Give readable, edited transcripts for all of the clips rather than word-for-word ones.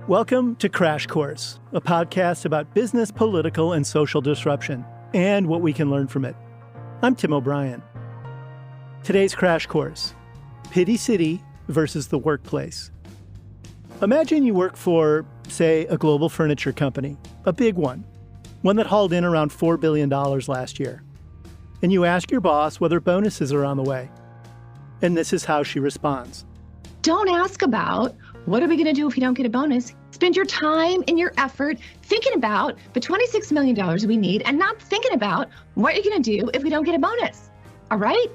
Welcome to Crash Course, a podcast about business, political, and social disruption, and what we can learn from it. I'm Tim O'Brien. Today's Crash Course: Pity City versus the workplace. Imagine you work for, say, a global furniture company, a big one that hauled in around $4 billion last year. And you ask your boss whether bonuses are on the way. And this is how she responds. Don't ask about, what are we going to do if we don't get a bonus? Spend your time and your effort thinking about the $26 million we need and not thinking about what you're going to do if we don't get a bonus. All right?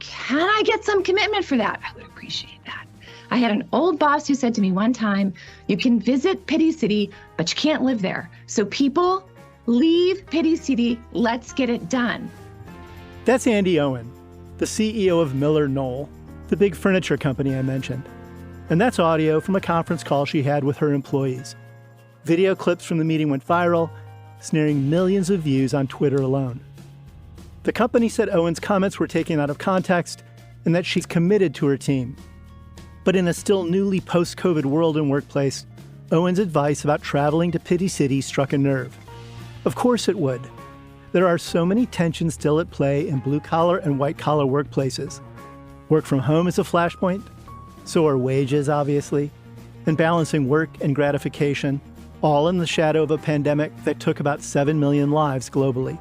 Can I get some commitment for that? I would appreciate that. I had an old boss who said to me one time, you can visit Pity City, but you can't live there. So people, leave Pity City. Let's get it done. That's Andy Owen, the CEO of Miller Knoll, the big furniture company I mentioned. And that's audio from a conference call she had with her employees. Video clips from the meeting went viral, snaring millions of views on Twitter alone. The company said Owen's comments were taken out of context and that she's committed to her team. But in a still newly post-COVID world and workplace, Owen's advice about traveling to Pity City struck a nerve. Of course it would. There are so many tensions still at play in blue-collar and white-collar workplaces. Work from home is a flashpoint. So are wages, obviously, and balancing work and gratification, all in the shadow of a pandemic that took about 7 million lives globally.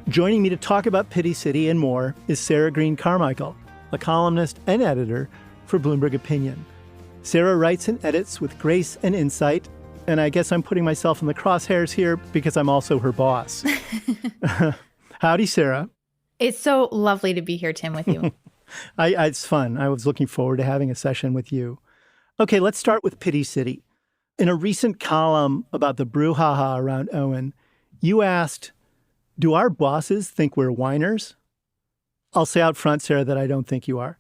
Joining me to talk about Pity City and more is Sarah Green Carmichael, a columnist and editor for Bloomberg Opinion. Sarah writes and edits with grace and insight, and I guess I'm putting myself in the crosshairs here because I'm also her boss. Howdy, Sarah. It's so lovely to be here, Tim, with you. It's fun. I was looking forward to having a session with you. Okay, let's start with Pity City. In a recent column about the brouhaha around Owen, you asked, do our bosses think we're whiners? I'll say out front, Sarah, that I don't think you are.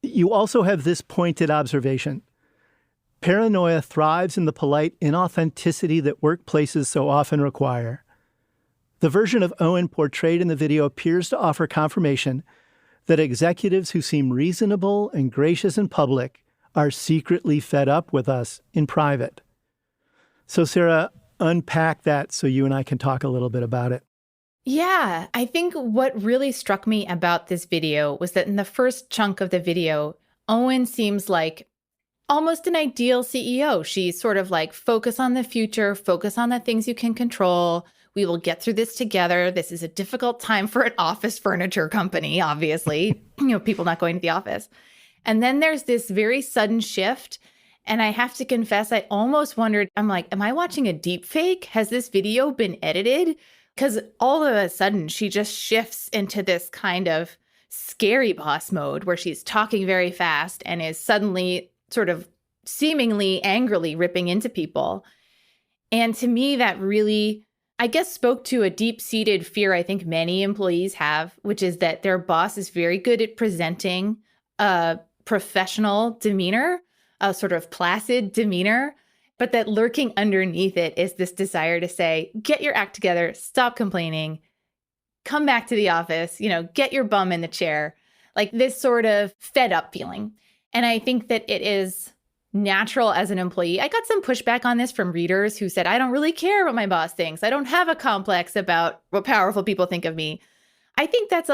You also have this pointed observation. Paranoia thrives in the polite inauthenticity that workplaces so often require. The version of Owen portrayed in the video appears to offer confirmation that executives who seem reasonable and gracious in public are secretly fed up with us in private. So, Sarah, unpack that so you and I can talk a little bit about it. Yeah, I think what really struck me about this video was that in the first chunk of the video, Owen seems like almost an ideal CEO. She's sort of like, focus on the future, focus on the things you can control. We will get through this together. This is a difficult time for an office furniture company, obviously, people not going to the office. And then there's this very sudden shift. And I have to confess, I almost wondered, I'm like, am I watching a deep fake? Has this video been edited? Because all of a sudden she just shifts into this kind of scary boss mode where she's talking very fast and is suddenly sort of seemingly angrily ripping into people. And to me, that really, I guess, spoke to a deep-seated fear I think many employees have, which is that their boss is very good at presenting a professional demeanor, a sort of placid demeanor, but that lurking underneath it is this desire to say, get your act together, stop complaining, come back to the office, get your bum in the chair, like this sort of fed up feeling. And I think that it is natural as an employee. I got some pushback on this from readers who said, I don't really care what my boss thinks. I don't have a complex about what powerful people think of me. I think that's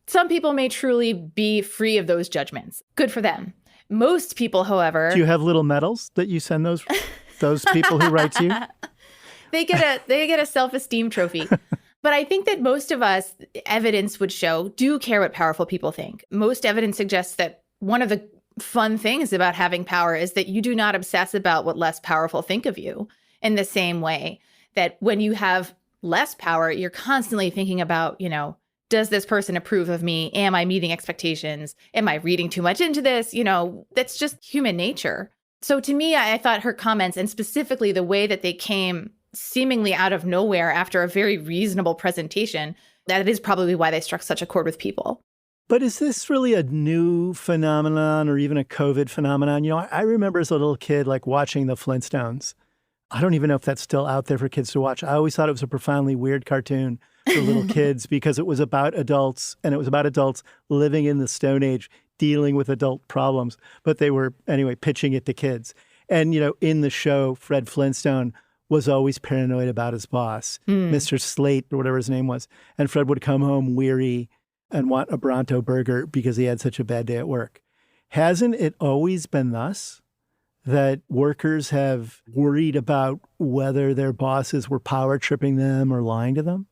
some people may truly be free of those judgments. Good for them. Most people, however... Do you have little medals that you send those people who write to you? They get a self-esteem trophy. But I think that most of us, evidence would show, do care what powerful people think. Most evidence suggests that one of the fun things about having power is that you do not obsess about what less powerful think of you, in the same way that when you have less power, you're constantly thinking about, does this person approve of me? Am I meeting expectations? Am I reading too much into this? That's just human nature. So to me, I thought her comments, and specifically the way that they came seemingly out of nowhere after a very reasonable presentation, that is probably why they struck such a chord with people. But is this really a new phenomenon or even a COVID phenomenon? I remember as a little kid, watching the Flintstones. I don't even know if that's still out there for kids to watch. I always thought it was a profoundly weird cartoon for little kids because it was about adults, and it was about adults living in the Stone Age, dealing with adult problems. But they were, anyway, pitching it to kids. And, in the show, Fred Flintstone was always paranoid about his boss, Mr. Slate or whatever his name was. And Fred would come home weary and want a Bronto burger because he had such a bad day at work. Hasn't it always been thus that workers have worried about whether their bosses were power tripping them or lying to them?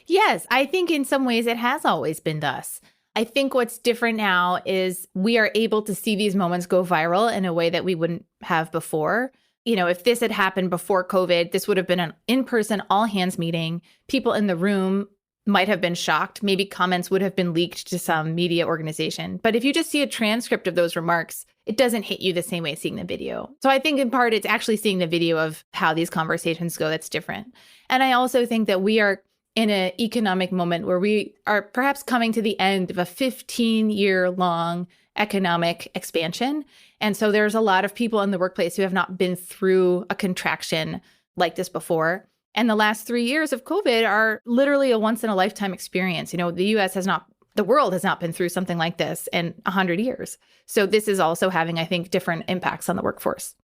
Yes, I think in some ways it has always been thus. I think what's different now is we are able to see these moments go viral in a way that we wouldn't have before. If this had happened before COVID, this would have been an in-person all-hands meeting. People in the room might have been shocked. Maybe comments would have been leaked to some media organization. But if you just see a transcript of those remarks, it doesn't hit you the same way as seeing the video. So I think in part, it's actually seeing the video of how these conversations go that's different. And I also think that we are in an economic moment where we are perhaps coming to the end of a 15-year-long economic expansion. And so there's a lot of people in the workplace who have not been through a contraction like this before. And the last 3 years of COVID are literally a once-in-a-lifetime experience. The world has not been through something like this in 100 years. So this is also having, I think, different impacts on the workforce.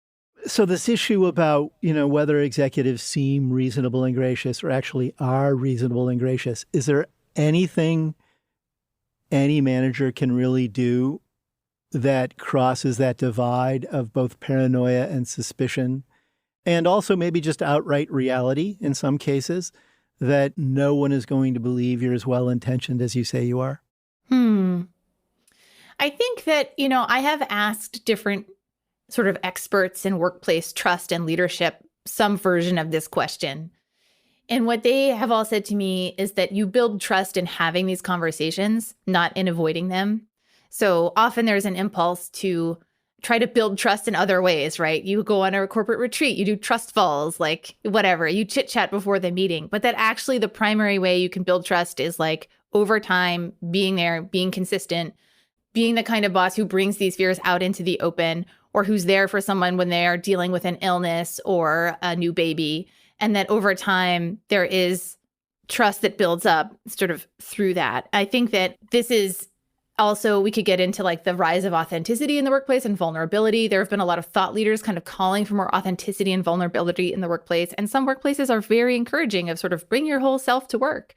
So this issue about, whether executives seem reasonable and gracious or actually are reasonable and gracious, is there anything any manager can really do that crosses that divide of both paranoia and suspicion, and also maybe just outright reality in some cases, that no one is going to believe you're as well-intentioned as you say you are? I think that, I have asked different sort of experts in workplace trust and leadership some version of this question. And what they have all said to me is that you build trust in having these conversations, not in avoiding them. So often there's an impulse to try to build trust in other ways, right? You go on a corporate retreat, you do trust falls, like whatever, you chit chat before the meeting. But that actually the primary way you can build trust is like over time, being there, being consistent, being the kind of boss who brings these fears out into the open, or who's there for someone when they are dealing with an illness or a new baby. And that over time, there is trust that builds up sort of through that. I think that this is also, we could get into like the rise of authenticity in the workplace and vulnerability. There have been a lot of thought leaders kind of calling for more authenticity and vulnerability in the workplace. And some workplaces are very encouraging of sort of bring your whole self to work.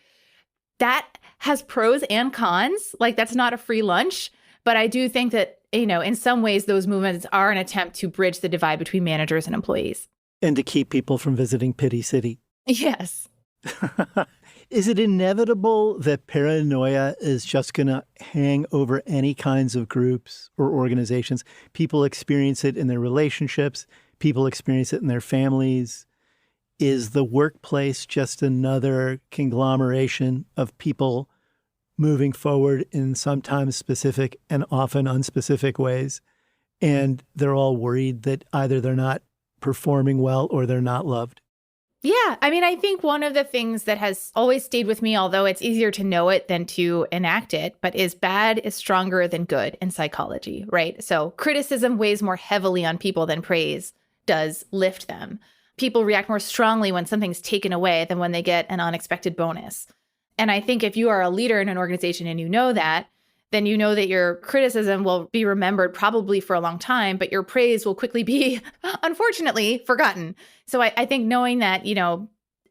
That has pros and cons. Like that's not a free lunch. But I do think that, in some ways, those movements are an attempt to bridge the divide between managers and employees. And to keep people from visiting Pity City. Yes. Is it inevitable that paranoia is just going to hang over any kinds of groups or organizations? People experience it in their relationships. People experience it in their families. Is the workplace just another conglomeration of people moving forward in sometimes specific and often unspecific ways? And they're all worried that either they're not performing well or they're not loved? Yeah. I mean, I think one of the things that has always stayed with me, although it's easier to know it than to enact it, but is bad is stronger than good in psychology, right? So criticism weighs more heavily on people than praise does lift them. People react more strongly when something's taken away than when they get an unexpected bonus. And I think if you are a leader in an organization and you know that, then you know that your criticism will be remembered probably for a long time, but your praise will quickly be, unfortunately, forgotten. So I think knowing that,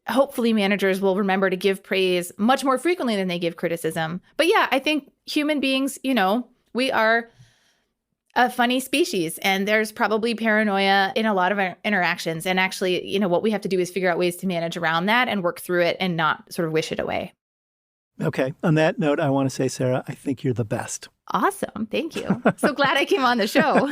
hopefully managers will remember to give praise much more frequently than they give criticism. But yeah, I think human beings, we are a funny species, and there's probably paranoia in a lot of our interactions. And actually, what we have to do is figure out ways to manage around that and work through it and not sort of wish it away. Okay. On that note, I want to say, Sarah, I think you're the best. Awesome. Thank you. So glad I came on the show.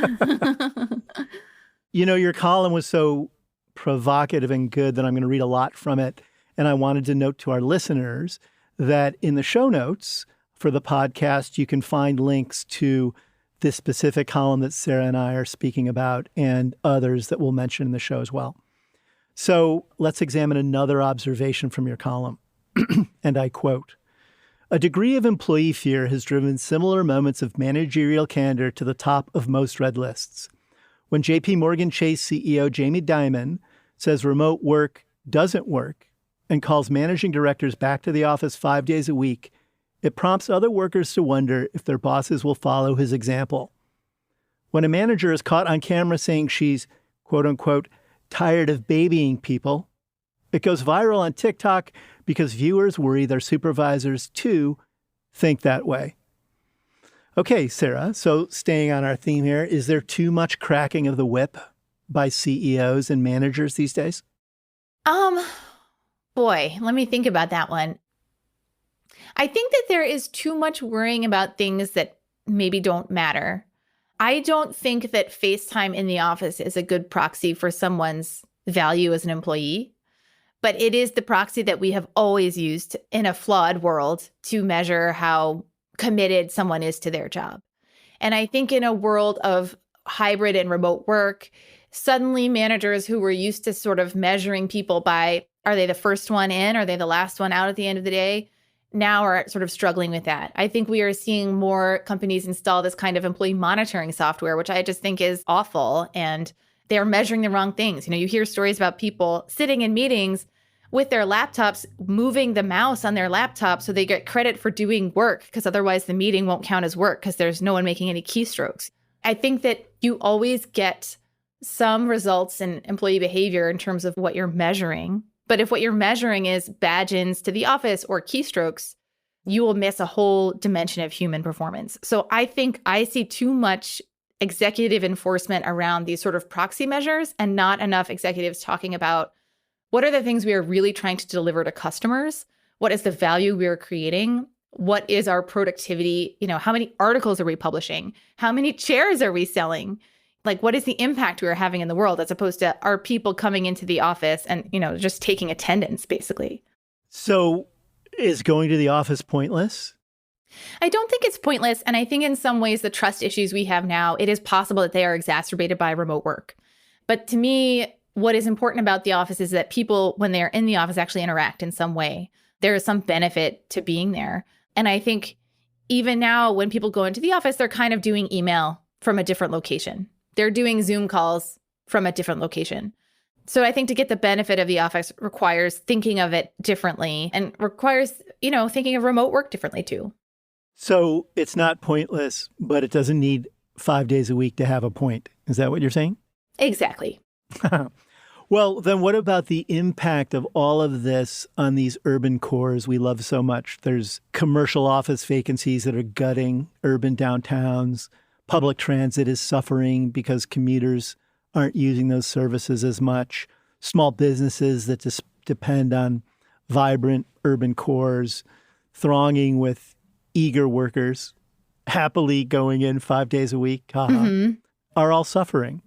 Your column was so provocative and good that I'm going to read a lot from it. And I wanted to note to our listeners that in the show notes for the podcast, you can find links to this specific column that Sarah and I are speaking about and others that we'll mention in the show as well. So let's examine another observation from your column. And I quote, "A degree of employee fear has driven similar moments of managerial candor to the top of most red lists. When JP Morgan Chase CEO Jamie Dimon says remote work doesn't work and calls managing directors back to the office 5 days a week, it prompts other workers to wonder if their bosses will follow his example. When a manager is caught on camera saying she's, quote unquote, tired of babying people. It goes viral on TikTok because viewers worry their supervisors, too, think that way. Okay, Sarah, so staying on our theme here, is there too much cracking of the whip by CEOs and managers these days? Boy, let me think about that one. I think that there is too much worrying about things that maybe don't matter. I don't think that FaceTime in the office is a good proxy for someone's value as an employee, but it is the proxy that we have always used in a flawed world to measure how committed someone is to their job. And I think in a world of hybrid and remote work, suddenly managers who were used to sort of measuring people by, are they the first one in? Are they the last one out at the end of the day? Now are sort of struggling with that. I think we are seeing more companies install this kind of employee monitoring software, which I just think is awful. And they're measuring the wrong things. You know, you hear stories about people sitting in meetings with their laptops, moving the mouse on their laptop so they get credit for doing work, because otherwise the meeting won't count as work because there's no one making any keystrokes. I think that you always get some results in employee behavior in terms of what you're measuring. But if what you're measuring is badge-ins to the office or keystrokes, you will miss a whole dimension of human performance. So I think I see too much executive enforcement around these sort of proxy measures and not enough executives talking about what are the things we are really trying to deliver to customers? What is the value we are creating? What is our productivity? You know, how many articles are we publishing? How many chairs are we selling? Like, what is the impact we are having in the world, as opposed to our people coming into the office and, you know, just taking attendance, basically. So is going to the office pointless? I don't think it's pointless. And I think in some ways, the trust issues we have now, it is possible that they are exacerbated by remote work. But to me, what is important about the office is that people, when they're in the office, actually interact in some way. There is some benefit to being there. And I think even now, when people go into the office, they're kind of doing email from a different location. They're doing Zoom calls from a different location. So I think to get the benefit of the office requires thinking of it differently and requires, you know, thinking of remote work differently too. So it's not pointless, but it doesn't need 5 days a week to have a point. Is that what you're saying? Exactly. Well, then what about the impact of all of this on these urban cores we love so much? There's commercial office vacancies that are gutting urban downtowns. Public transit is suffering because commuters aren't using those services as much. Small businesses that just depend on vibrant urban cores, thronging with eager workers, happily going in 5 days a week, are all suffering.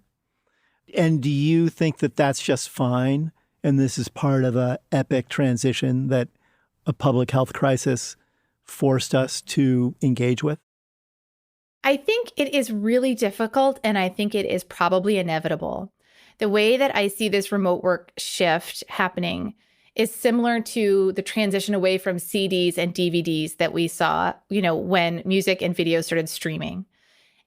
And do you think that that's just fine? And this is part of an epic transition that a public health crisis forced us to engage with? I think it is really difficult, and I think it is probably inevitable. The way that I see this remote work shift happening is similar to the transition away from CDs and DVDs that we saw, you know, when music and video started streaming.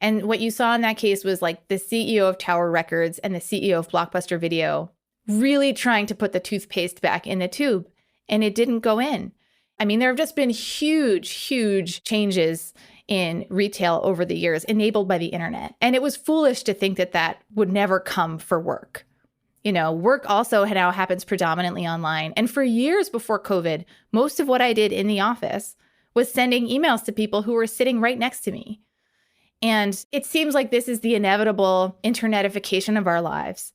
And what you saw in that case was like the CEO of Tower Records and the CEO of Blockbuster Video really trying to put the toothpaste back in the tube, and it didn't go in. I mean, there have just been huge changes in retail over the years enabled by the internet. And it was foolish to think that that would never come for work. You know, work also now happens predominantly online. And for years before COVID, most of what I did in the office was sending emails to people who were sitting right next to me. And it seems like this is the inevitable internetification of our lives.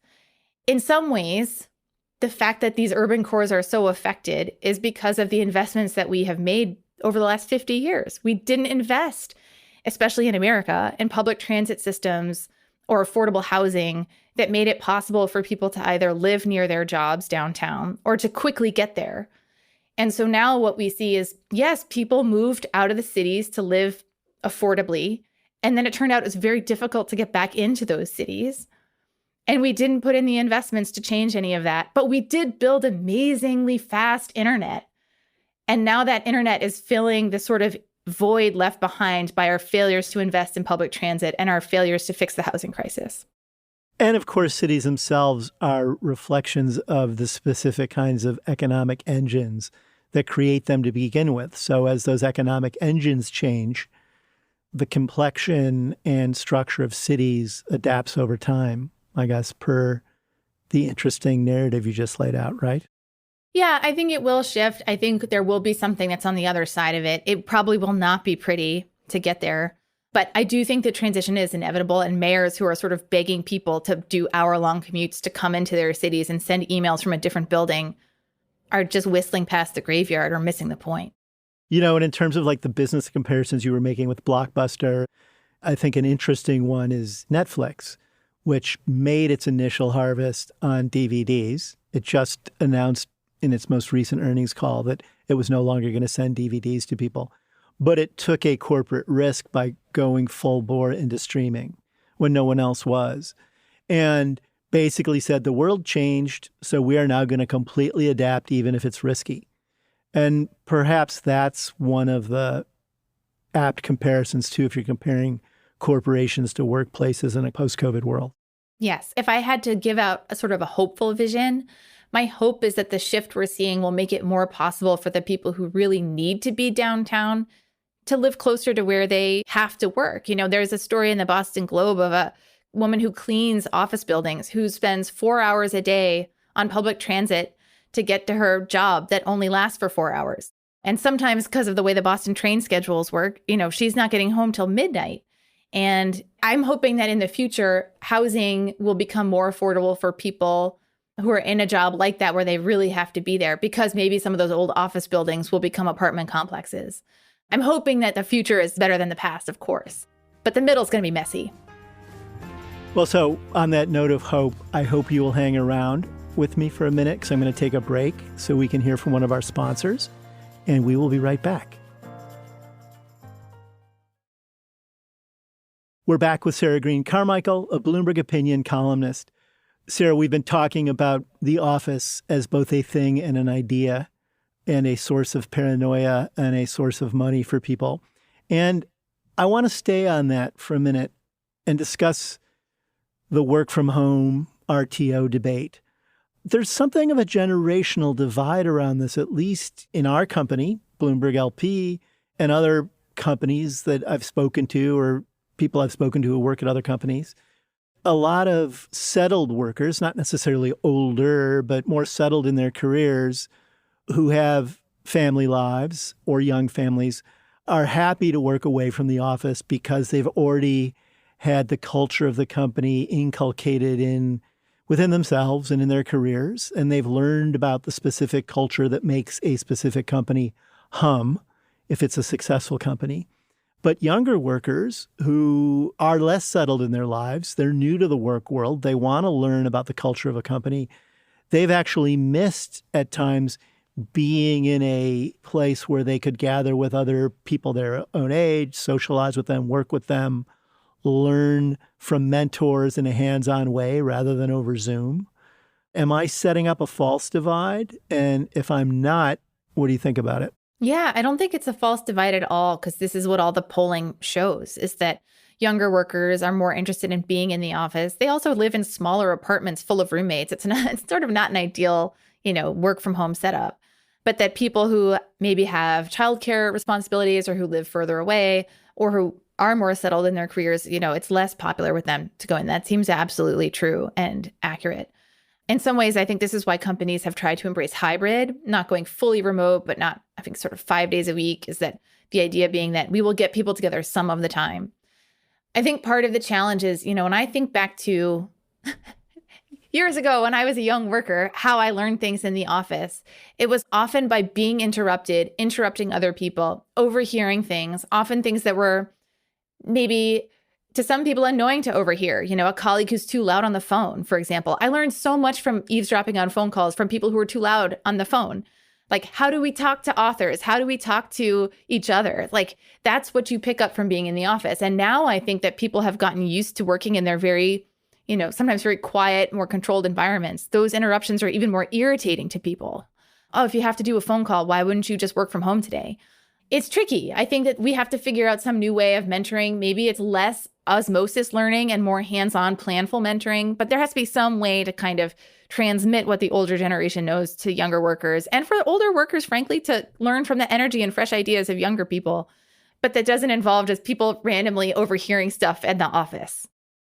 In some ways, the fact that these urban cores are so affected is because of the investments that we have made over the last 50 years. We didn't invest, especially in America, in public transit systems or affordable housing that made it possible for people to either live near their jobs downtown or to quickly get there. And so now what we see is, yes, people moved out of the cities to live affordably. And then it turned out it was very difficult to get back into those cities. And we didn't put in the investments to change any of that. But we did build amazingly fast internet. And now that internet is filling the sort of void left behind by our failures to invest in public transit and our failures to fix the housing crisis. And of course, cities themselves are reflections of the specific kinds of economic engines that create them to begin with. So as those economic engines change, the complexion and structure of cities adapts over time, I guess, per the interesting narrative you just laid out, right? Yeah, I think it will shift. I think there will be something that's on the other side of it. It probably will not be pretty to get there. But I do think the transition is inevitable, and mayors who are sort of begging people to do hour-long commutes to come into their cities and send emails from a different building are just whistling past the graveyard or missing the point. You know, and in terms of like the business comparisons you were making with Blockbuster, I think an interesting one is Netflix, which made its initial harvest on DVDs. It just announced in its most recent earnings call that it was no longer going to send DVDs to people. But it took a corporate risk by going full bore into streaming when no one else was. And basically said the world changed, so we are now going to completely adapt even if it's risky. And perhaps that's one of the apt comparisons too, if you're comparing corporations to workplaces in a post-COVID world. Yes. If I had to give out a sort of a hopeful vision, my hope is that the shift we're seeing will make it more possible for the people who really need to be downtown to live closer to where they have to work. You know, there's a story in the Boston Globe of a woman who cleans office buildings who spends 4 hours a day on public transit to get to her job that only lasts for 4 hours. And sometimes because of the way the Boston train schedules work, you know, she's not getting home till midnight. And I'm hoping that in the future, housing will become more affordable for people who are in a job like that, where they really have to be there, because maybe some of those old office buildings will become apartment complexes. I'm hoping that the future is better than the past, of course, but the middle is going to be messy. Well, so on that note of hope, I hope you will hang around with me for a minute because I'm going to take a break so we can hear from one of our sponsors, and we will be right back. We're back with Sarah Green Carmichael, a Bloomberg Opinion columnist. Sarah, we've been talking about the office as both a thing and an idea, and a source of paranoia and a source of money for people. And I want to stay on that for a minute and discuss the work from home RTO debate. There's something of a generational divide around this, at least in our company, Bloomberg LP, and other companies that I've spoken to or people I've spoken to who work at other companies. A lot of settled workers, not necessarily older, but more settled in their careers, who have family lives or young families, are happy to work away from the office because they've already had the culture of the company inculcated within themselves and in their careers, and they've learned about the specific culture that makes a specific company hum if it's a successful company. But younger workers who are less settled in their lives, they're new to the work world, they want to learn about the culture of a company, they've actually missed at times being in a place where they could gather with other people their own age, socialize with them, work with them, learn from mentors in a hands-on way rather than over Zoom. Am I setting up a false divide? And if I'm not, what do you think about it? Yeah, I don't think it's a false divide at all, because this is what all the polling shows, is that younger workers are more interested in being in the office. They also live in smaller apartments full of roommates. It's sort of not an ideal, work from home setup. But that people who maybe have childcare responsibilities or who live further away or who are more settled in their careers, it's less popular with them to go in. That seems absolutely true and accurate. In some ways, I think this is why companies have tried to embrace hybrid, not going fully remote, but not, I think, sort of 5 days a week, is that the idea being that we will get people together some of the time. I think part of the challenge is, when I think back to years ago when I was a young worker, how I learned things in the office, it was often by being interrupted, interrupting other people, overhearing things, often things that were maybe to some people annoying to overhear, a colleague who's too loud on the phone, for example. I learned so much from eavesdropping on phone calls from people who were too loud on the phone. Like, how do we talk to authors? How do we talk to each other? Like, that's what you pick up from being in the office. And now I think that people have gotten used to working in their very, sometimes very quiet, more controlled environments. Those interruptions are even more irritating to people. Oh, if you have to do a phone call, why wouldn't you just work from home today? It's tricky. I think that we have to figure out some new way of mentoring. Maybe it's less osmosis learning and more hands-on planful mentoring, but there has to be some way to kind of transmit what the older generation knows to younger workers, and for older workers, frankly, to learn from the energy and fresh ideas of younger people. But that doesn't involve just people randomly overhearing stuff in the office.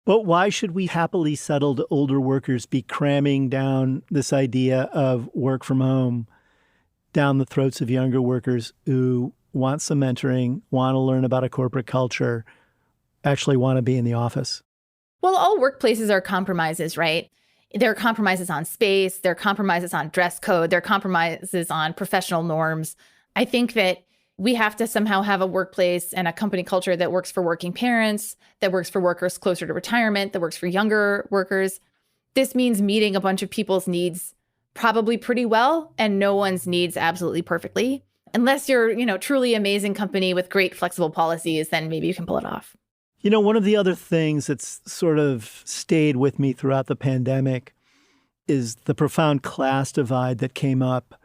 But why should we happily settled older workers be cramming down this idea of work from home down the throats of younger workers who want some mentoring, want to learn about a corporate culture, actually want to be in the office? Well, all workplaces are compromises, right? There are compromises on space, there are compromises on dress code, there are compromises on professional norms. I think that we have to somehow have a workplace and a company culture that works for working parents, that works for workers closer to retirement, that works for younger workers. This means meeting a bunch of people's needs probably pretty well, and no one's needs absolutely perfectly. Unless you're, truly amazing company with great flexible policies, then maybe you can pull it off. One of the other things that's sort of stayed with me throughout the pandemic is the profound class divide that came up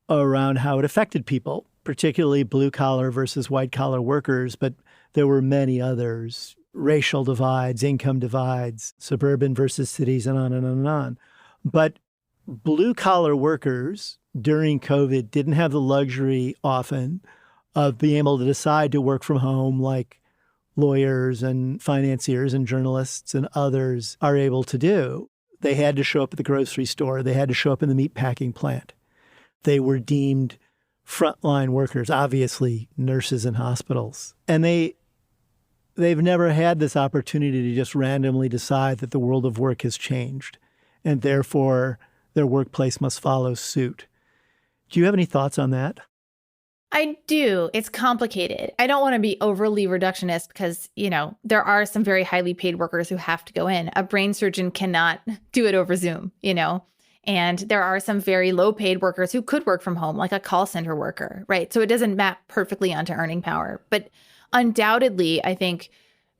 around how it affected people, particularly blue-collar versus white-collar workers, but there were many others, racial divides, income divides, suburban versus cities, and on and on and on. But blue-collar workers during COVID didn't have the luxury often of being able to decide to work from home like lawyers and financiers and journalists and others are able to do. They had to show up at the grocery store. They had to show up in the meat packing plant. They were deemed frontline workers, obviously nurses in hospitals. And they've never had this opportunity to just randomly decide that the world of work has changed and therefore their workplace must follow suit. Do you have any thoughts on that? I do. It's complicated. I don't want to be overly reductionist because, there are some very highly paid workers who have to go in. A brain surgeon cannot do it over Zoom, and there are some very low paid workers who could work from home, like a call center worker, right? So it doesn't map perfectly onto earning power. But undoubtedly, I think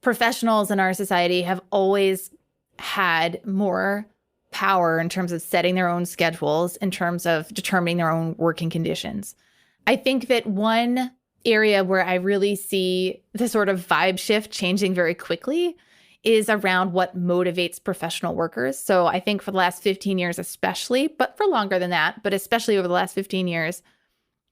professionals in our society have always had more power in terms of setting their own schedules, in terms of determining their own working conditions. I think that one area where I really see the sort of vibe shift changing very quickly is around what motivates professional workers. So I think for the last 15 years especially, but for longer than that, but especially over the last 15 years,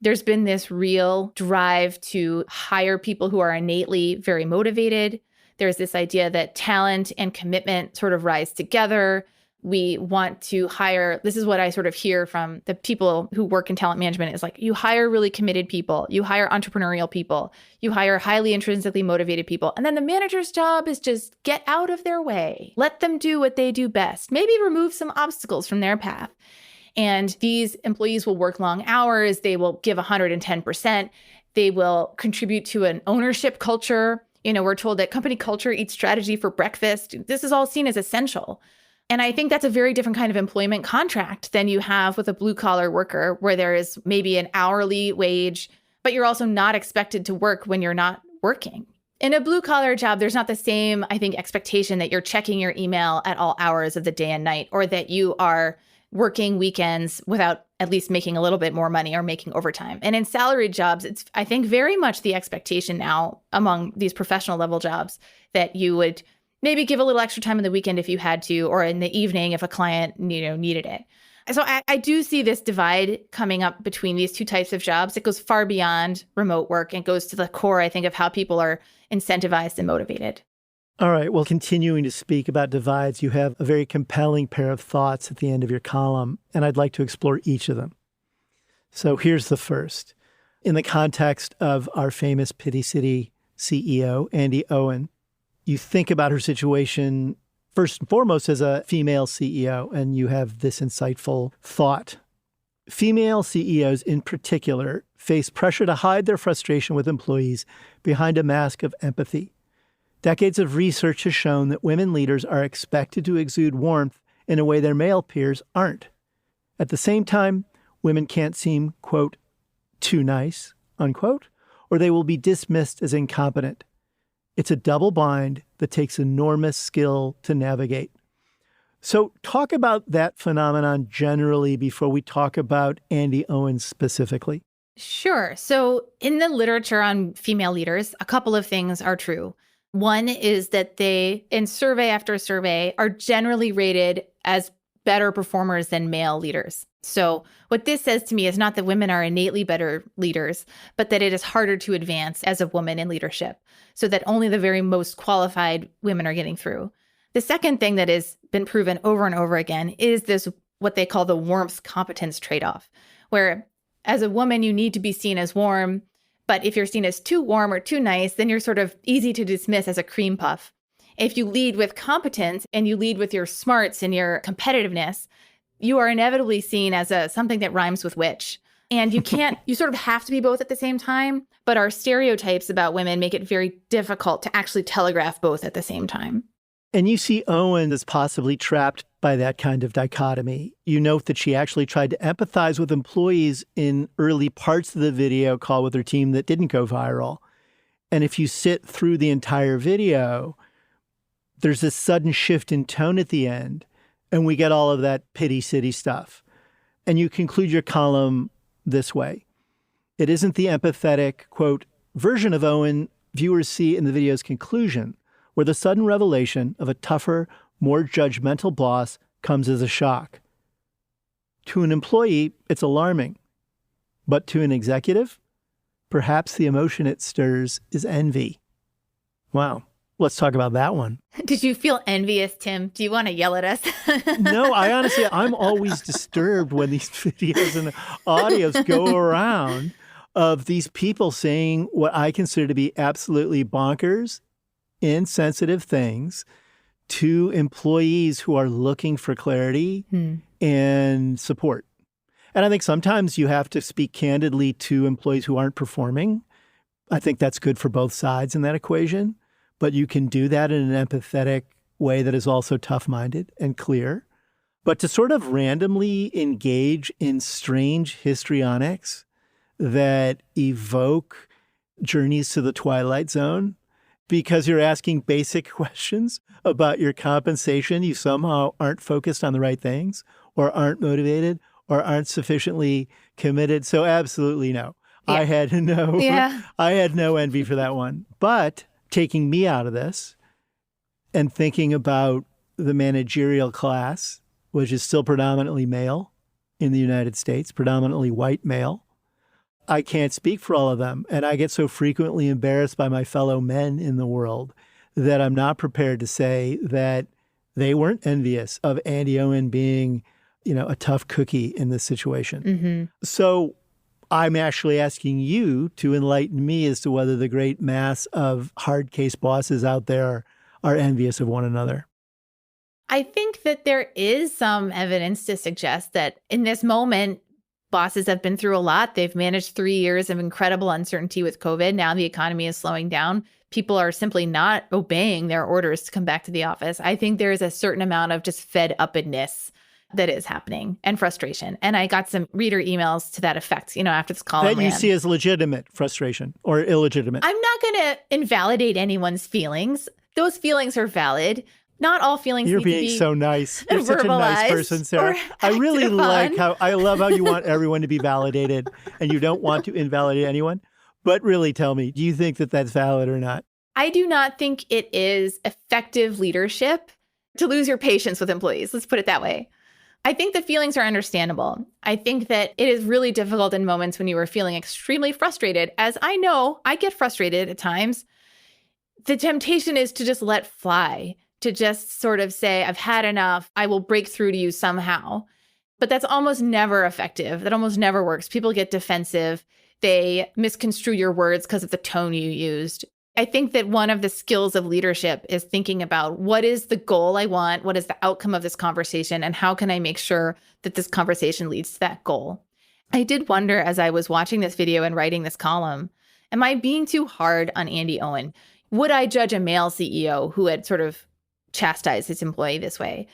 there's been this real drive to hire people who are innately very motivated. There's this idea that talent and commitment sort of rise together. We want to hire, this is what I sort of hear from the people who work in talent management, is like, you hire really committed people, you hire entrepreneurial people, you hire highly intrinsically motivated people. And then the manager's job is just get out of their way. Let them do what they do best. Maybe remove some obstacles from their path. And these employees will work long hours. They will give 110%. They will contribute to an ownership culture. We're told that company culture eats strategy for breakfast. This is all seen as essential. And I think that's a very different kind of employment contract than you have with a blue-collar worker, where there is maybe an hourly wage, but you're also not expected to work when you're not working. In a blue-collar job, there's not the same, I think, expectation that you're checking your email at all hours of the day and night, or that you are working weekends without at least making a little bit more money or making overtime. And in salaried jobs, it's, I think, very much the expectation now among these professional level jobs that you would maybe give a little extra time in the weekend if you had to, or in the evening if a client, needed it. So I do see this divide coming up between these two types of jobs. It goes far beyond remote work and goes to the core, I think, of how people are incentivized and motivated. All right. Well, continuing to speak about divides, you have a very compelling pair of thoughts at the end of your column, and I'd like to explore each of them. So here's the first. In the context of our famous Pity City CEO, Andy Owen, you think about her situation first and foremost as a female CEO, and you have this insightful thought. Female CEOs in particular face pressure to hide their frustration with employees behind a mask of empathy. Decades of research has shown that women leaders are expected to exude warmth in a way their male peers aren't. At the same time, women can't seem, quote, too nice, unquote, or they will be dismissed as incompetent. It's a double bind that takes enormous skill to navigate. So talk about that phenomenon generally before we talk about Andy Owen specifically. Sure. So in the literature on female leaders, a couple of things are true. One is that they, in survey after survey, are generally rated as better performers than male leaders. So what this says to me is not that women are innately better leaders, but that it is harder to advance as a woman in leadership, so that only the very most qualified women are getting through. The second thing that has been proven over and over again is this, what they call the warmth competence trade-off, where as a woman, you need to be seen as warm. But if you're seen as too warm or too nice, then you're sort of easy to dismiss as a cream puff. If you lead with competence and you lead with your smarts and your competitiveness, you are inevitably seen as something that rhymes with witch. And you can't, you sort of have to be both at the same time, but our stereotypes about women make it very difficult to actually telegraph both at the same time. And you see Owen as possibly trapped by that kind of dichotomy. You note that she actually tried to empathize with employees in early parts of the video call with her team that didn't go viral. And if you sit through the entire video, there's this sudden shift in tone at the end, and we get all of that pity city stuff. And you conclude your column this way. It isn't the empathetic, quote, version of Owen viewers see in the video's conclusion, where the sudden revelation of a tougher, more judgmental boss comes as a shock. To an employee, it's alarming. But to an executive, perhaps the emotion it stirs is envy. Wow. Let's talk about that one. Did you feel envious, Tim? Do you want to yell at us? No, I'm always disturbed when these videos and audios go around of these people saying what I consider to be absolutely bonkers, insensitive things to employees who are looking for clarity and support. And I think sometimes you have to speak candidly to employees who aren't performing. I think that's good for both sides in that equation. But you can do that in an empathetic way that is also tough-minded and clear. But to sort of randomly engage in strange histrionics that evoke journeys to the Twilight Zone because you're asking basic questions about your compensation, you somehow aren't focused on the right things or aren't motivated or aren't sufficiently committed. So absolutely no. Yeah. I had no envy for that one. But taking me out of this and thinking about the managerial class, which is still predominantly male in the United States, predominantly white male, I can't speak for all of them. And I get so frequently embarrassed by my fellow men in the world that I'm not prepared to say that they weren't envious of Andy Owen being, a tough cookie in this situation. Mm-hmm. So I'm actually asking you to enlighten me as to whether the great mass of hard case bosses out there are envious of one another. I think that there is some evidence to suggest that in this moment, bosses have been through a lot. They've managed 3 years of incredible uncertainty with COVID. Now the economy is slowing down. People are simply not obeying their orders to come back to the office. I think there is a certain amount of just fed upness that is happening and frustration. And I got some reader emails to that effect, after this column that you see as legitimate frustration or illegitimate. I'm not going to invalidate anyone's feelings. Those feelings are valid. Not all feelings You're need to be being so nice. You're such a nice person, Sarah. I really I love how you want everyone to be validated and you don't want to invalidate anyone. But really tell me, do you think that that's valid or not? I do not think it is effective leadership to lose your patience with employees. Let's put it that way. I think the feelings are understandable. I think that it is really difficult in moments when you are feeling extremely frustrated, as I know I get frustrated at times. The temptation is to just let fly, to just sort of say, I've had enough. I will break through to you somehow. But that's almost never effective. That almost never works. People get defensive. They misconstrue your words because of the tone you used. I think that one of the skills of leadership is thinking about what is the goal I want, what is the outcome of this conversation, and how can I make sure that this conversation leads to that goal. I did wonder as I was watching this video and writing this column, am I being too hard on Andy Owen? Would I judge a male CEO who had sort of chastised his employee this way?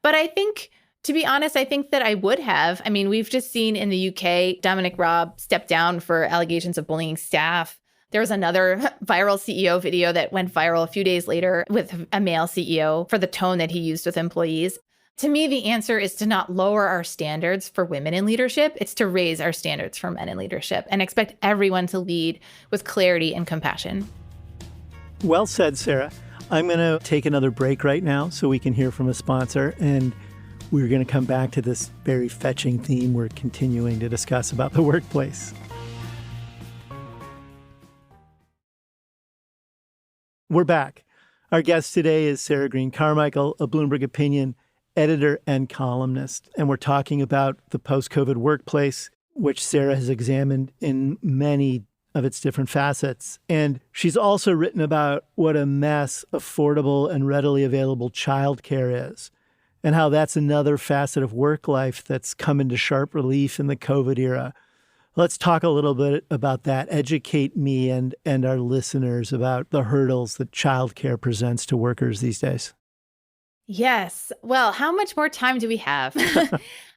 But I think, to be honest, I think that I would have. I mean, we've just seen in the UK, Dominic Raab step down for allegations of bullying staff. There was another viral CEO video that went viral a few days later with a male CEO for the tone that he used with employees. To me, the answer is to not lower our standards for women in leadership. It's to raise our standards for men in leadership and expect everyone to lead with clarity and compassion. Well said, Sarah. I'm going to take another break right now so we can hear from a sponsor. And we're going to come back to this very fetching theme we're continuing to discuss about the workplace. We're back. Our guest today is Sarah Green Carmichael, a Bloomberg Opinion editor and columnist. And we're talking about the post-COVID workplace, which Sarah has examined in many of its different facets. And she's also written about what a mess affordable and readily available childcare is, and how that's another facet of work life that's come into sharp relief in the COVID era. Let's talk a little bit about that. Educate me and our listeners about the hurdles that childcare presents to workers these days. Yes. Well, how much more time do we have?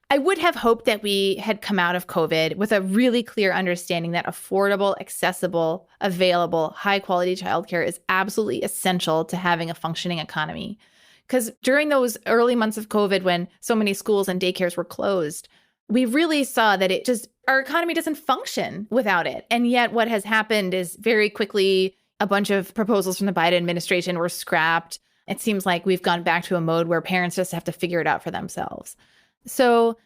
I would have hoped that we had come out of COVID with a really clear understanding that affordable, accessible, available, high-quality childcare is absolutely essential to having a functioning economy. Because during those early months of COVID, when so many schools and daycares were closed, we really saw that our economy doesn't function without it. And yet what has happened is very quickly a bunch of proposals from the Biden administration were scrapped. It seems like we've gone back to a mode where parents just have to figure it out for themselves. So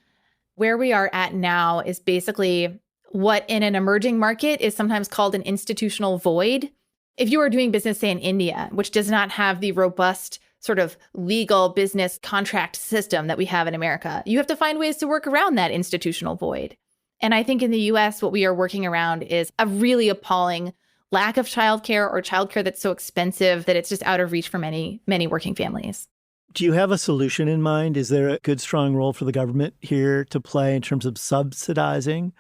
where we are at now is basically what in an emerging market is sometimes called an institutional void. If you are doing business, say in India, which does not have the robust sort of legal business contract system that we have in America, you have to find ways to work around that institutional void. And I think in the US, what we are working around is a really appalling lack of childcare, or childcare that's so expensive that it's just out of reach for many, many working families. Do you have a solution in mind? Is there a good, strong role for the government here to play in terms of subsidizing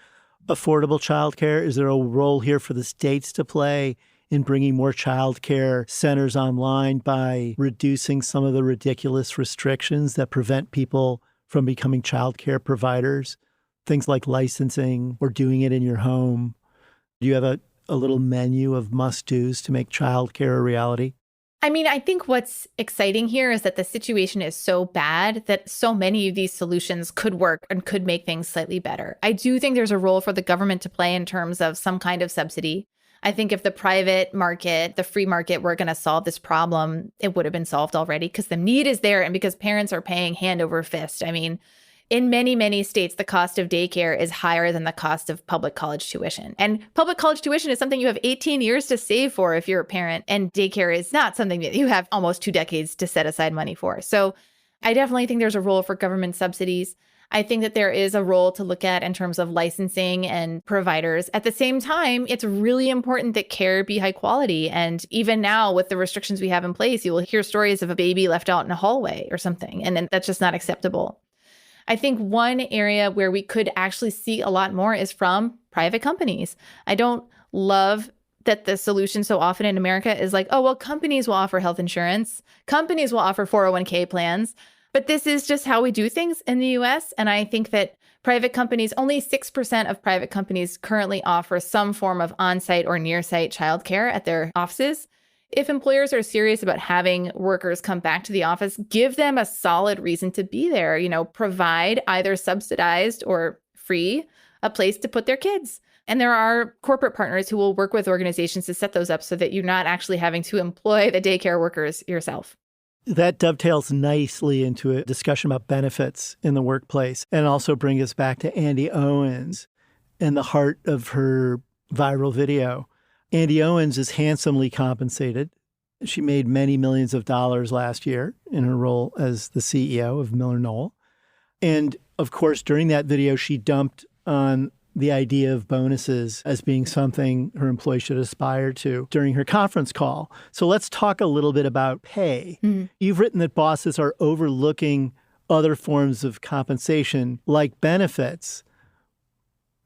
affordable childcare? Is there a role here for the states to play in bringing more childcare centers online by reducing some of the ridiculous restrictions that prevent people from becoming childcare providers? Things like licensing or doing it in your home. Do you have a little menu of must-dos to make childcare a reality? I mean, I think what's exciting here is that the situation is so bad that so many of these solutions could work and could make things slightly better. I do think there's a role for the government to play in terms of some kind of subsidy. I think if the private market, the free market, were going to solve this problem, it would have been solved already because the need is there and because parents are paying hand over fist. I mean, in many, many states, the cost of daycare is higher than the cost of public college tuition. And public college tuition is something you have 18 years to save for if you're a parent. And daycare is not something that you have almost 2 decades to set aside money for. So I definitely think there's a role for government subsidies. I think that there is a role to look at in terms of licensing and providers. At the same time, it's really important that care be high quality. And even now, with the restrictions we have in place, you will hear stories of a baby left out in a hallway or something. And then that's just not acceptable. I think one area where we could actually see a lot more is from private companies. I don't love that the solution so often in America is like, oh, well, companies will offer health insurance. Companies will offer 401k plans. But this is just how we do things in the US. And I think that private companies, only 6% of private companies currently offer some form of on-site or near-site childcare at their offices. If employers are serious about having workers come back to the office, give them a solid reason to be there. Provide either subsidized or free a place to put their kids. And there are corporate partners who will work with organizations to set those up so that you're not actually having to employ the daycare workers yourself. That dovetails nicely into a discussion about benefits in the workplace and also brings us back to Andy Owens and the heart of her viral video. Andy Owens is handsomely compensated. She made many millions of dollars last year in her role as the CEO of MillerKnoll. And of course, during that video, she dumped on the idea of bonuses as being something her employees should aspire to during her conference call. So let's talk a little bit about pay. Mm-hmm. You've written that bosses are overlooking other forms of compensation like benefits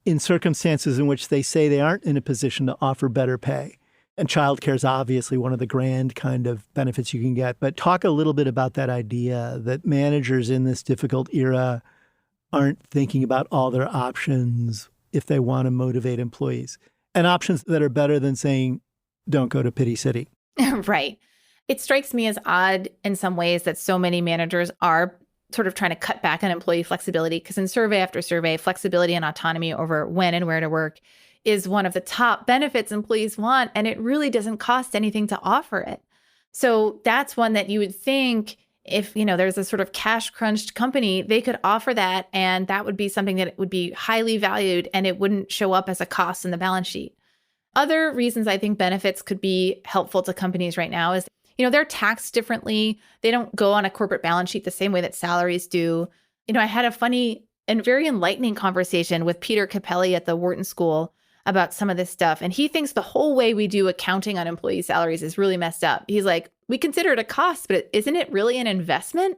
in circumstances in which they say they aren't in a position to offer better pay. And childcare is obviously one of the grand kind of benefits you can get. But talk a little bit about that idea that managers in this difficult era aren't thinking about all their options if they want to motivate employees, and options that are better than saying, don't go to Pity City. Right. It strikes me as odd in some ways that so many managers are sort of trying to cut back on employee flexibility, because in survey after survey, flexibility and autonomy over when and where to work is one of the top benefits employees want, and it really doesn't cost anything to offer it. So that's one that you would think if, there's a sort of cash crunched company, they could offer that, and that would be something that would be highly valued and it wouldn't show up as a cost in the balance sheet. Other reasons I think benefits could be helpful to companies right now is they're taxed differently. They don't go on a corporate balance sheet the same way that salaries do. I had a funny and very enlightening conversation with Peter Capelli at the Wharton School about some of this stuff. And he thinks the whole way we do accounting on employee salaries is really messed up. He's like, we consider it a cost, but isn't it really an investment?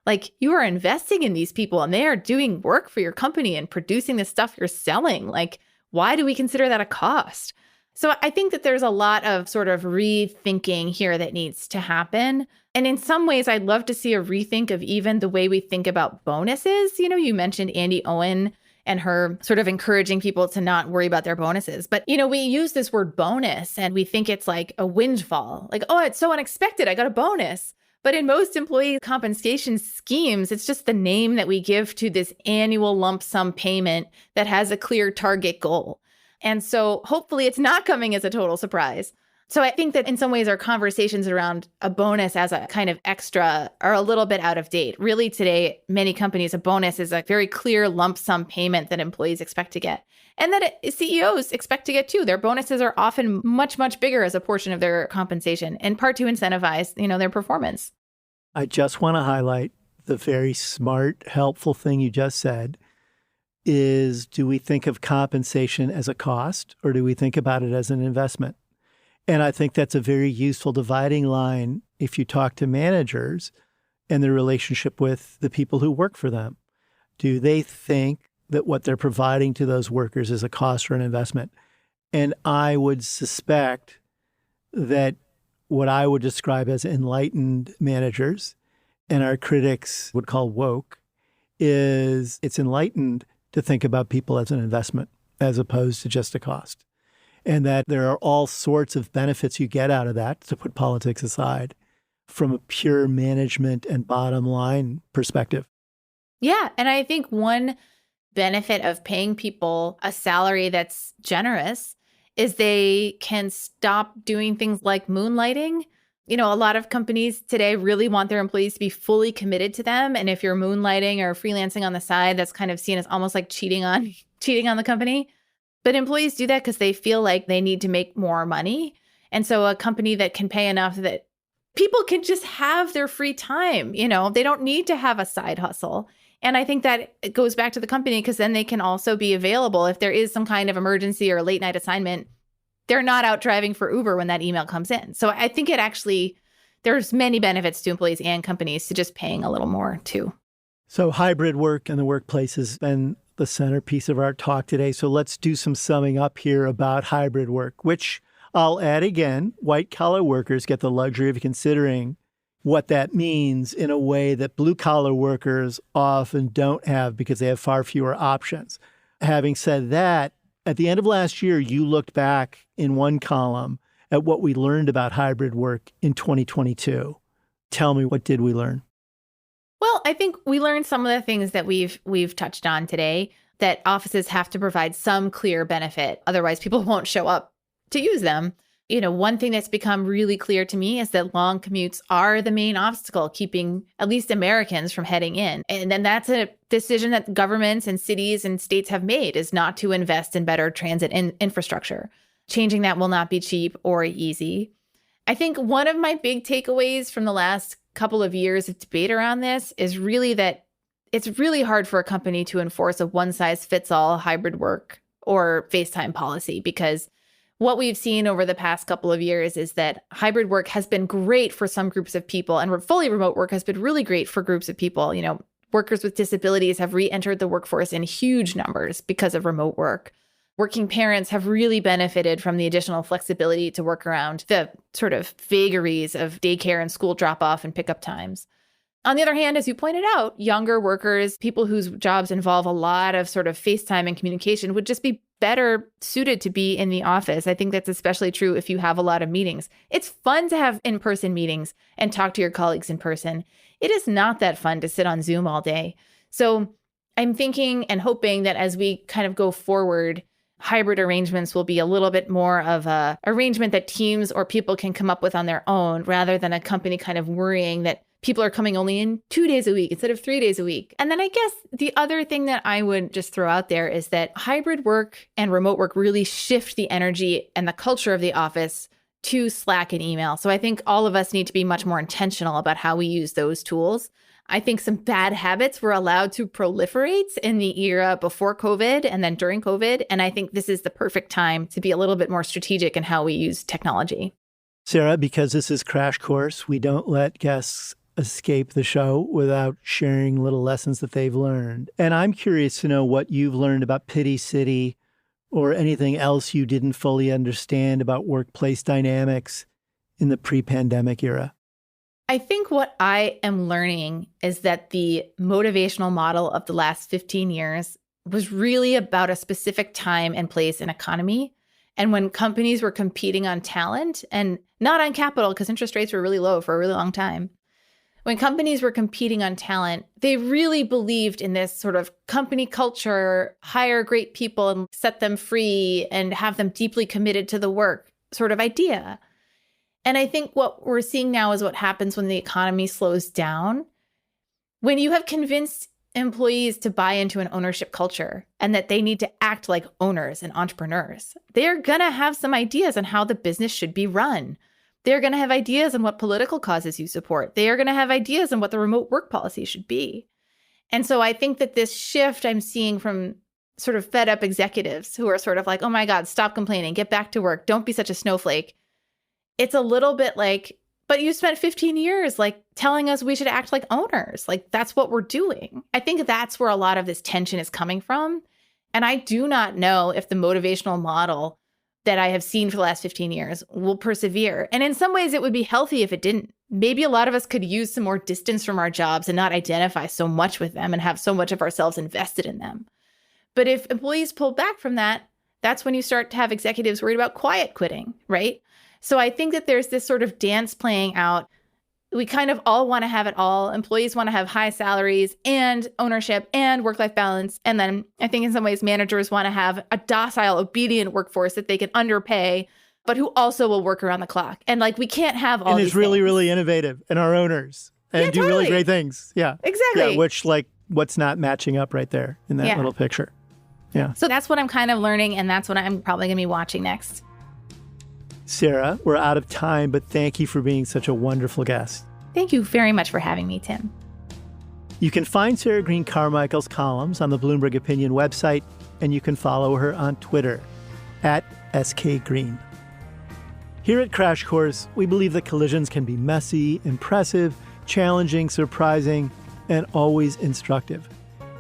Like, you are investing in these people and they are doing work for your company and producing the stuff you're selling. Like, why do we consider that a cost? So I think that there's a lot of sort of rethinking here that needs to happen. And in some ways, I'd love to see a rethink of even the way we think about bonuses. You mentioned Andy Owen and her sort of encouraging people to not worry about their bonuses. But, we use this word bonus and we think it's like a windfall. Like, oh, it's so unexpected. I got a bonus. But in most employee compensation schemes, it's just the name that we give to this annual lump sum payment that has a clear target goal. And so hopefully it's not coming as a total surprise. So I think that in some ways our conversations around a bonus as a kind of extra are a little bit out of date. Really today, many companies, a bonus is a very clear lump sum payment that employees expect to get. And that CEOs expect to get too. Their bonuses are often much, much bigger as a portion of their compensation, in part to incentivize, their performance. I just want to highlight the very smart, helpful thing you just said is, do we think of compensation as a cost or do we think about it as an investment? And I think that's a very useful dividing line if you talk to managers and their relationship with the people who work for them. Do they think that what they're providing to those workers is a cost or an investment? And I would suspect that what I would describe as enlightened managers, and our critics would call woke, is it's enlightened to think about people as an investment as opposed to just a cost. And that there are all sorts of benefits you get out of that, to put politics aside, from a pure management and bottom line perspective. Yeah. And I think one benefit of paying people a salary that's generous is they can stop doing things like moonlighting. A lot of companies today really want their employees to be fully committed to them. And if you're moonlighting or freelancing on the side, that's kind of seen as almost like cheating on the company. But employees do that because they feel like they need to make more money. And so a company that can pay enough that people can just have their free time, they don't need to have a side hustle. And I think that it goes back to the company because then they can also be available if there is some kind of emergency or a late night assignment. They're not out driving for Uber when that email comes in. So I think there's many benefits to employees and companies to just paying a little more too. So hybrid work in the workplace has been the centerpiece of our talk today. So let's do some summing up here about hybrid work, which I'll add again, white collar workers get the luxury of considering what that means in a way that blue collar workers often don't have because they have far fewer options. Having said that, at the end of last year, you looked back in one column at what we learned about hybrid work in 2022. Tell me, what did we learn? Well, I think we learned some of the things that we've touched on today, that offices have to provide some clear benefit. Otherwise, people won't show up to use them. One thing that's become really clear to me is that long commutes are the main obstacle keeping at least Americans from heading in. And then that's a decision that governments and cities and states have made, is not to invest in better transit infrastructure. Changing that will not be cheap or easy. I think one of my big takeaways from the last couple of years of debate around this is really that it's really hard for a company to enforce a one-size-fits-all hybrid work or FaceTime policy, because what we've seen over the past couple of years is that hybrid work has been great for some groups of people, and fully remote work has been really great for groups of people. Workers with disabilities have re-entered the workforce in huge numbers because of remote work. Working parents have really benefited from the additional flexibility to work around the sort of vagaries of daycare and school drop-off and pickup times. On the other hand, as you pointed out, younger workers, people whose jobs involve a lot of sort of FaceTime and communication, would just be better suited to be in the office. I think that's especially true if you have a lot of meetings. It's fun to have in-person meetings and talk to your colleagues in person. It is not that fun to sit on Zoom all day. So I'm thinking and hoping that as we kind of go forward, hybrid arrangements will be a little bit more of a arrangement that teams or people can come up with on their own, rather than a company kind of worrying that people are coming only in 2 days a week instead of 3 days a week. And then I guess the other thing that I would just throw out there is that hybrid work and remote work really shift the energy and the culture of the office to Slack and email. So I think all of us need to be much more intentional about how we use those tools. I think some bad habits were allowed to proliferate in the era before COVID and then during COVID. And I think this is the perfect time to be a little bit more strategic in how we use technology. Sarah, because this is Crash Course, we don't let guests escape the show without sharing little lessons that they've learned. And I'm curious to know what you've learned about Pity City or anything else you didn't fully understand about workplace dynamics in the pre-pandemic era. I think what I am learning is that the motivational model of the last 15 years was really about a specific time and place and economy. And when companies were competing on talent and not on capital, because interest rates were really low for a really long time. When companies were competing on talent, they really believed in this sort of company culture, hire great people and set them free and have them deeply committed to the work sort of idea. And I think what we're seeing now is what happens when the economy slows down. When you have convinced employees to buy into an ownership culture and that they need to act like owners and entrepreneurs, they're going to have some ideas on how the business should be run. They're going to have ideas on what political causes you support. They are going to have ideas on what the remote work policy should be. And so I think that this shift I'm seeing from sort of fed up executives who are sort of like, oh my God, stop complaining, get back to work, don't be such a snowflake. It's a little bit like, but you spent 15 years like telling us we should act like owners. Like that's what we're doing. I think that's where a lot of this tension is coming from. And I do not know if the motivational model that I have seen for the last 15 years will persevere. And in some ways, it would be healthy if it didn't. Maybe a lot of us could use some more distance from our jobs and not identify so much with them and have so much of ourselves invested in them. But if employees pull back from that, that's when you start to have executives worried about quiet quitting, right? So I think that there's this sort of dance playing out. We kind of all want to have it all. Employees want to have high salaries and ownership and work-life balance. And then I think in some ways managers want to have a docile, obedient workforce that they can underpay, but who also will work around the clock. And like we can't have all these And is really, things. really innovative and are owners and do really great things. Yeah. Exactly. Yeah, which like what's not matching up right there in that little picture. Yeah. So that's what I'm kind of learning. And that's what I'm probably going to be watching next. Sarah, we're out of time, but thank you for being such a wonderful guest. Thank you very much for having me, Tim. You can find Sarah Green Carmichael's columns on the Bloomberg Opinion website, and you can follow her on Twitter @SKGreen. Here at Crash Course, we believe that collisions can be messy, impressive, challenging, surprising, and always instructive.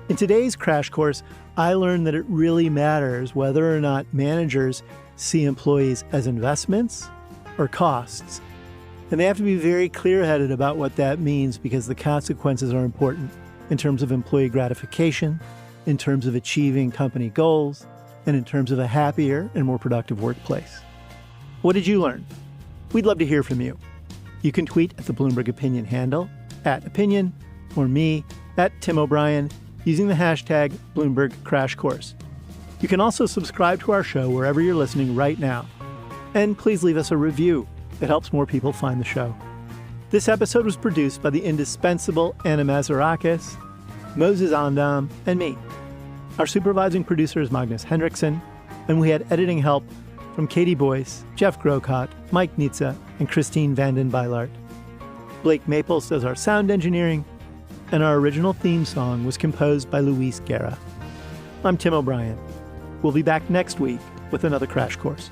In today's Crash Course, I learned that it really matters whether or not managers see employees as investments or costs. And they have to be very clear-headed about what that means because the consequences are important in terms of employee gratification, in terms of achieving company goals, and in terms of a happier and more productive workplace. What did you learn? We'd love to hear from you. You can tweet at the Bloomberg Opinion handle, @opinion, or me, @TimO'Brien, using the hashtag #BloombergCrashCourse. You can also subscribe to our show wherever you're listening right now. And please leave us a review. It helps more people find the show. This episode was produced by the indispensable Anna Mazarakis, Moses Andam, and me. Our supervising producer is Magnus Hendrickson, and we had editing help from Katie Boyce, Jeff Grocott, Mike Nitza, and Christine Vanden Beilart. Blake Maples does our sound engineering, and our original theme song was composed by Luis Guerra. I'm Tim O'Brien. We'll be back next week with another Crash Course.